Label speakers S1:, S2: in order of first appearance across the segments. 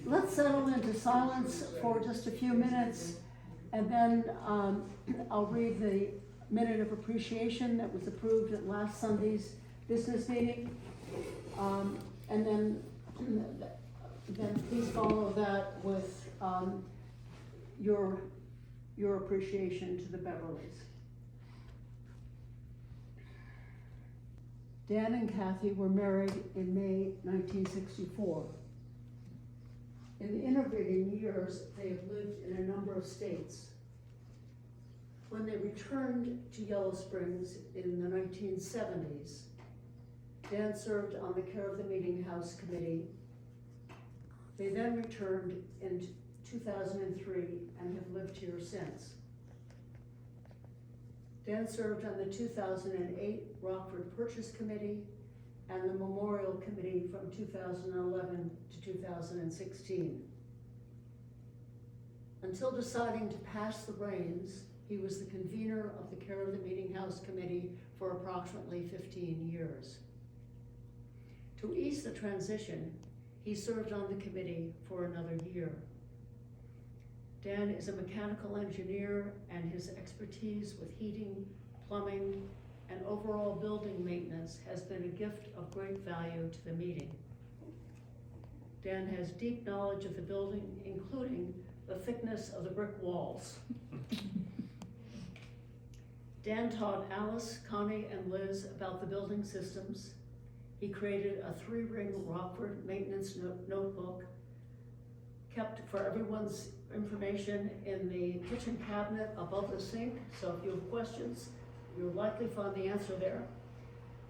S1: let's settle into silence for just a few minutes, and then I'll read the minute of appreciation that was approved at last Sunday's business meeting. And then please follow that with your appreciation to the Beverlys. Dan and Kathy were married in May 1964. In the intervening years, they have lived in a number of states. When they returned to Yellow Springs in the 1970s, Dan served on the Care of the Meeting House Committee. They then returned in 2003 and have lived here since. Dan served on the 2008 Rockford Purchase Committee and the Memorial Committee from 2011 to 2016. Until deciding to pass the reins, he was the convener of the Care of the Meeting House Committee for approximately 15 years. To ease the transition, he served on the committee for another year. Dan is a mechanical engineer, and his expertise with heating, plumbing, and overall building maintenance has been a gift of great value to the meeting. Dan has deep knowledge of the building, including the thickness of the brick walls. Dan taught Alice, Connie, and Liz about the building systems. He created a 3-ring Rockford maintenance notebook, kept for everyone's information in the kitchen cabinet above the sink, so if you have questions, you'll likely find the answer there.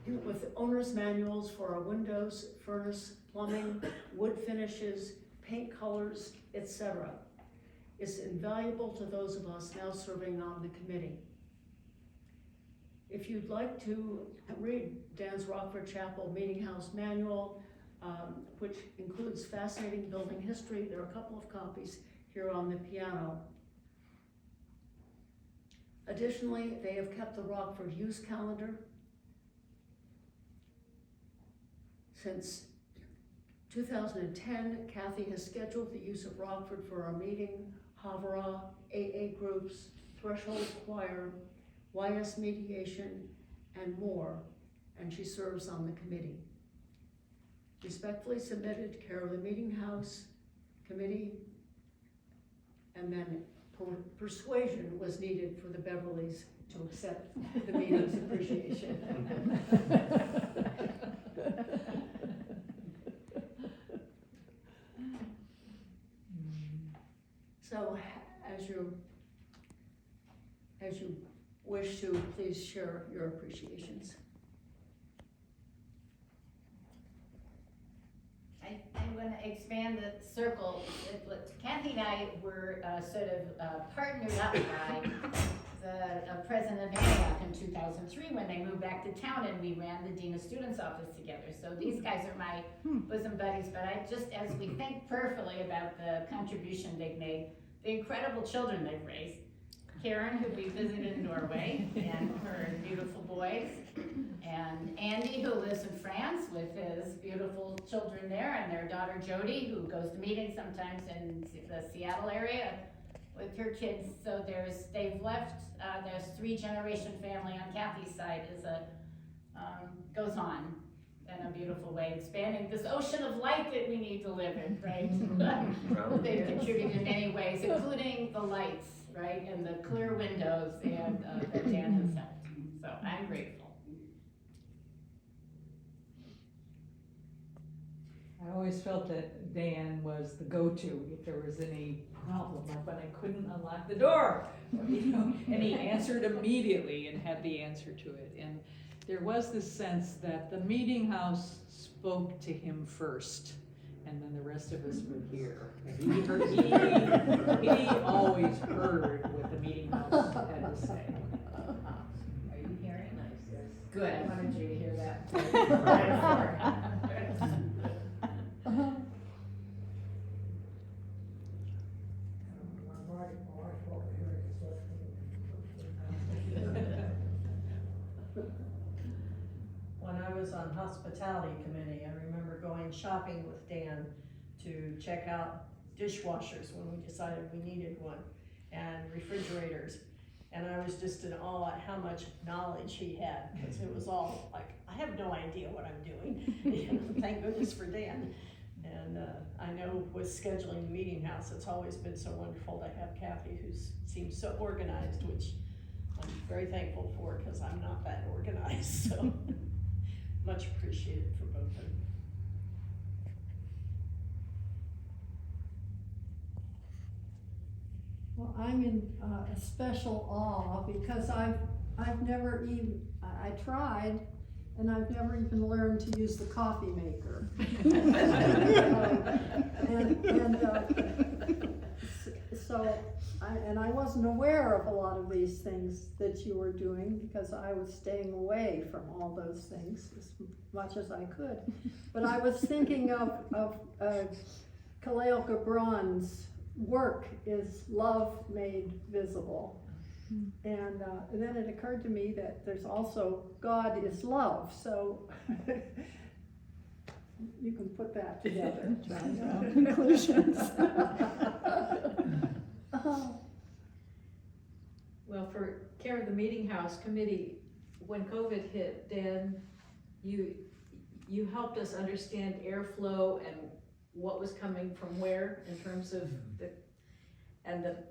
S1: With owner's manuals for our windows, furnace, plumbing, wood finishes, paint colors, etc. It's invaluable to those of us now serving on the committee. If you'd like to read Dan's Rockford Chapel Meeting House Manual, which includes fascinating building history, there are a couple of copies here on the piano. Additionally, they have kept the Rockford use calendar. Since 2010, Kathy has scheduled the use of Rockford for our meeting, Havara, AA groups, Threshold Choir, YS mediation, and more, and she serves on the committee. Respectfully submitted, Care of the Meeting House Committee, and then persuasion was needed for the Beverlys to accept the meeting's appreciation. So, as you wish to, please share your appreciations.
S2: I'm going to expand the circle. Kathy and I were sort of partnered up by the president of Antioch in 2003 when they moved back to town, and we ran the Dean of Students office together. So these guys are my bosom buddies, but as we think prayerfully about the contribution they've made, the incredible children they've raised, Karen, who we visited in Norway, and her beautiful boys, and Andy, who lives in France with his beautiful children there, and their daughter Jody, who goes to meetings sometimes in the Seattle area with her kids. So they've left, there's 3-generation family on Kathy's side goes on in a beautiful way, expanding this ocean of light that we need to live in, right? They've contributed in many ways, including the lights, right, and the clear windows, and that Dan has helped. So I'm grateful.
S3: I always felt that Dan was the go-to if there was any problem, like when I couldn't unlock the door, and he answered immediately and had the answer to it. And there was this sense that the meeting house spoke to him first, and then the rest of us would hear. He always heard what the meeting house had to say.
S2: Are you hearing? Nice. Good. I wanted you to hear that.
S4: When I was on hospitality committee, I remember going shopping with Dan to check out dishwashers when we decided we needed one, and refrigerators. And I was just in awe at how much knowledge he had, because it was all like, I have no idea what I'm doing. Thank goodness for Dan. And I know with scheduling the meeting house, it's always been so wonderful to have Kathy, who seems so organized, which I'm very thankful for, because I'm not that organized, so much appreciated for both of them.
S5: Well, I'm in a special awe because I've never even, I tried, and I've never even learned to use the coffee maker. And I wasn't aware of a lot of these things that you were doing because I was staying away from all those things as much as I could. But I was thinking of Khalil Gibran's work is love made visible. And then it occurred to me that there's also God is love, so you can put that together. Conclusions.
S3: Well, for care of the Meeting House Committee, when COVID hit, Dan, you helped us understand airflow and what was coming from where in terms of the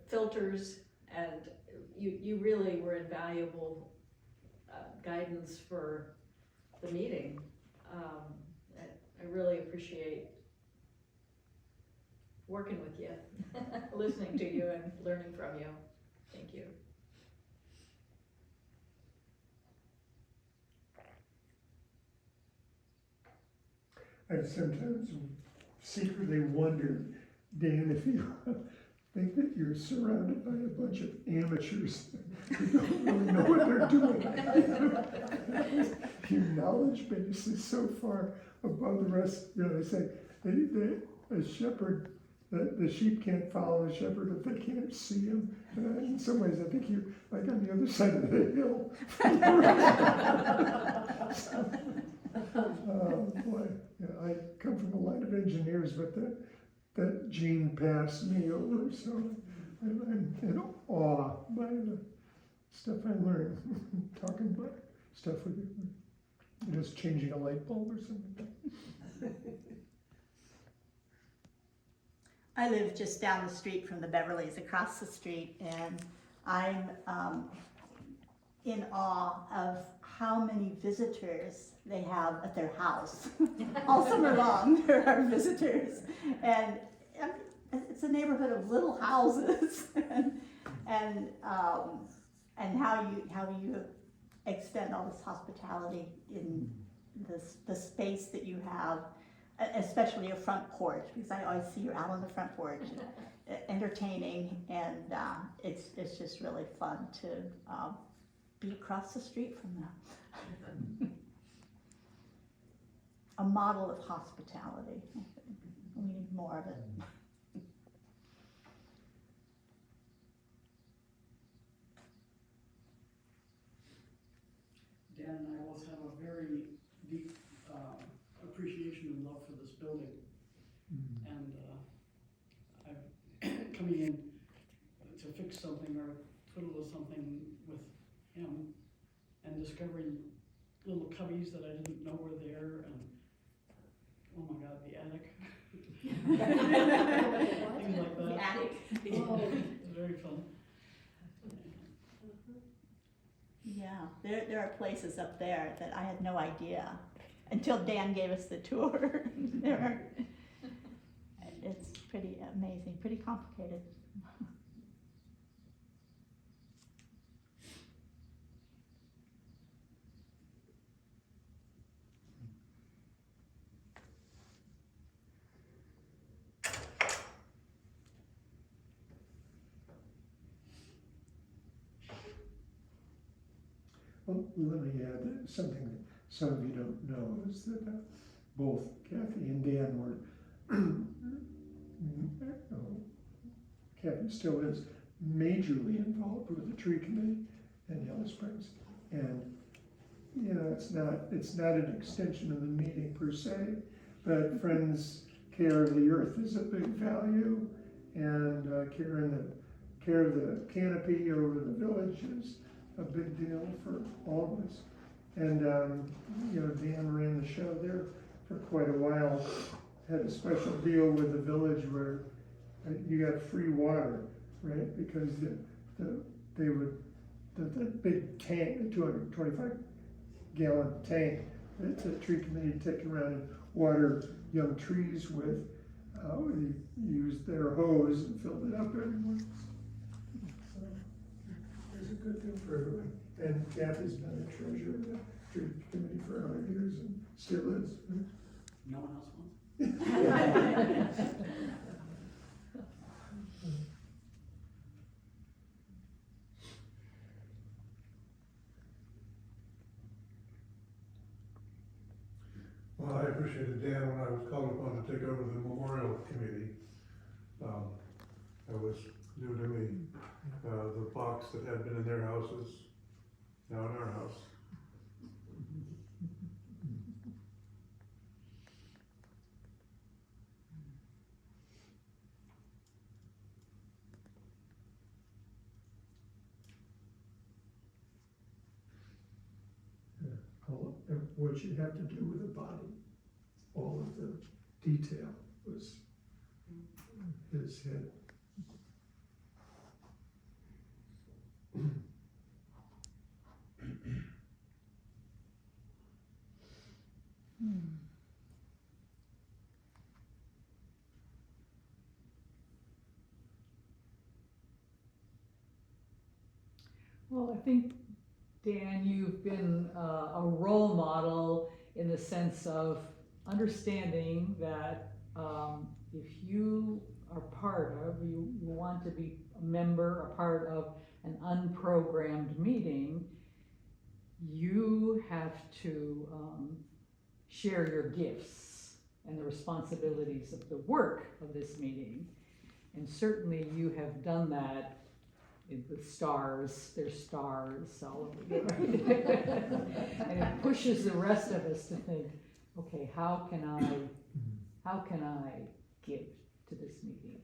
S3: filters, and you really were invaluable guidance for the meeting. I really appreciate working with you, listening to you and learning from you. Thank you.
S6: I sometimes secretly wonder, Dan, if you think that you're surrounded by a bunch of amateurs who don't really know what they're doing. Your knowledge base is so far above the rest. You know, they say a shepherd, the sheep can't follow the shepherd if they can't see him. In some ways, I think you're like on the other side of the hill. Oh boy, yeah, I come from a line of engineers, but that gene passed me over, so I'm in awe by the stuff I learned talking about stuff with you, just changing a light bulb or something.
S7: I live just down the street from the Beverlys, across the street, and I'm in awe of how many visitors they have at their house. All summer long, there are visitors, and it's a neighborhood of little houses, and how you extend all this hospitality in the space that you have, especially a front porch, because I always see you out on the front porch entertaining, and it's just really fun to be across the street from them. A model of hospitality. We need more of it.
S8: Dan and I both have a very deep appreciation and love for this building. And I've coming in to fix something or twiddle with something with him and discovering little cubbies that I didn't know were there, and oh my God, the attic. Things like that.
S7: The attic.
S8: Oh, it's very fun.
S7: Yeah, there are places up there that I had no idea until Dan gave us the tour. It's pretty amazing, pretty complicated.
S6: Well, let me add something that some of you don't know is that both Kathy and Dan were, Kathy still is majorly involved with the tree committee in Yellow Springs. And, you know, it's not an extension of the meeting per se, but friends care of the earth is a big value, and care of the canopy over the village is a big deal for all of us. And, you know, Dan ran the show there for quite a while, had a special deal with the village where you got free water, right? Because the big tank, the 225 gallon tank that the tree committee take around and water young trees with, we used their hose and filled it up every month. So it's a good thing for everyone. And Kathy's been the treasurer of the tree committee for 100 years and still is.
S8: No one else wants?
S9: Well, I appreciated Dan when I was called upon to take over the memorial committee. That was new to me. The box that had been in their house is now in our house.
S6: What you have to do with the body, all of the detail was his head.
S3: Well, I think, Dan, you've been a role model in the sense of understanding that if you are part of, you want to be a member, a part of an unprogrammed meeting, you have to share your gifts and the responsibilities of the work of this meeting. And certainly you have done that with stars, there's stars all over it. And it pushes the rest of us to think, okay, how can I give to this meeting?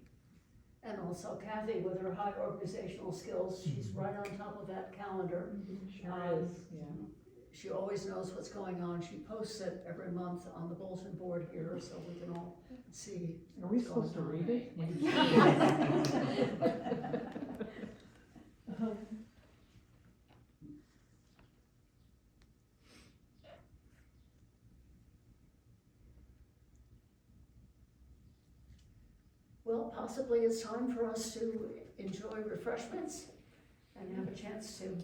S1: And also Kathy, with her high organizational skills, she's right on top of that calendar.
S3: Sure is, yeah.
S1: She always knows what's going on. She posts it every month on the bulletin board here, so we can all see.
S3: Are we supposed to read it?
S1: Well, possibly it's time for us to enjoy refreshments and have a chance to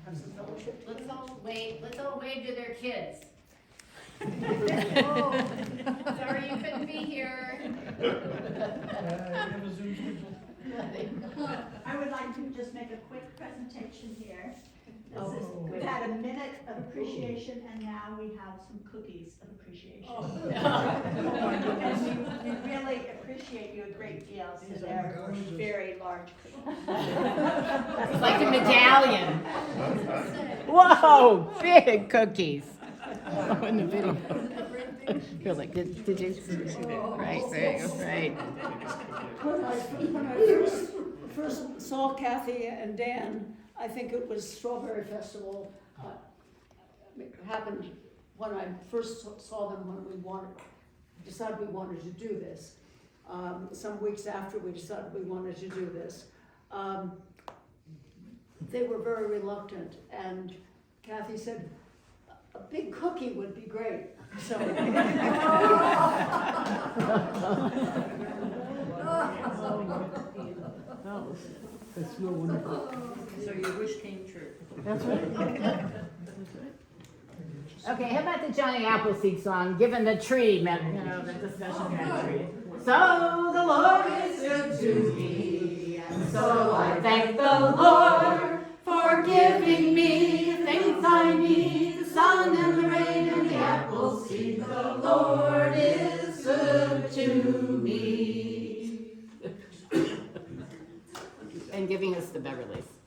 S1: have some fellowship.
S2: Let's all wave to their kids. Sorry you couldn't be here.
S8: Have a Zoom schedule?
S7: I would like to just make a quick presentation here.
S1: Oh,
S7: We've had a minute of appreciation and now we have some cookies of appreciation. And we really appreciate you a great deal, so they're very large cookies.
S2: It's like a medallion. Whoa, big cookies. Oh, in the video. Feel like, did you see that? Right.
S1: When I first saw Kathy and Dan, I think it was Strawberry Festival. It happened when I first saw them when we decided we wanted to do this. Some weeks after we decided we wanted to do this. They were very reluctant, and Kathy said, a big cookie would be great. So.
S3: That's real wonderful.
S4: So your wish came true.
S3: That's right.
S2: Okay, how about the Johnny Appleseed song, Given the Tree, the discussion on the tree. So the Lord is good to me, and so I thank the Lord for giving me the things I need, the sun and the rain and the apple seed. The Lord is good to me. And giving us the Beverlys.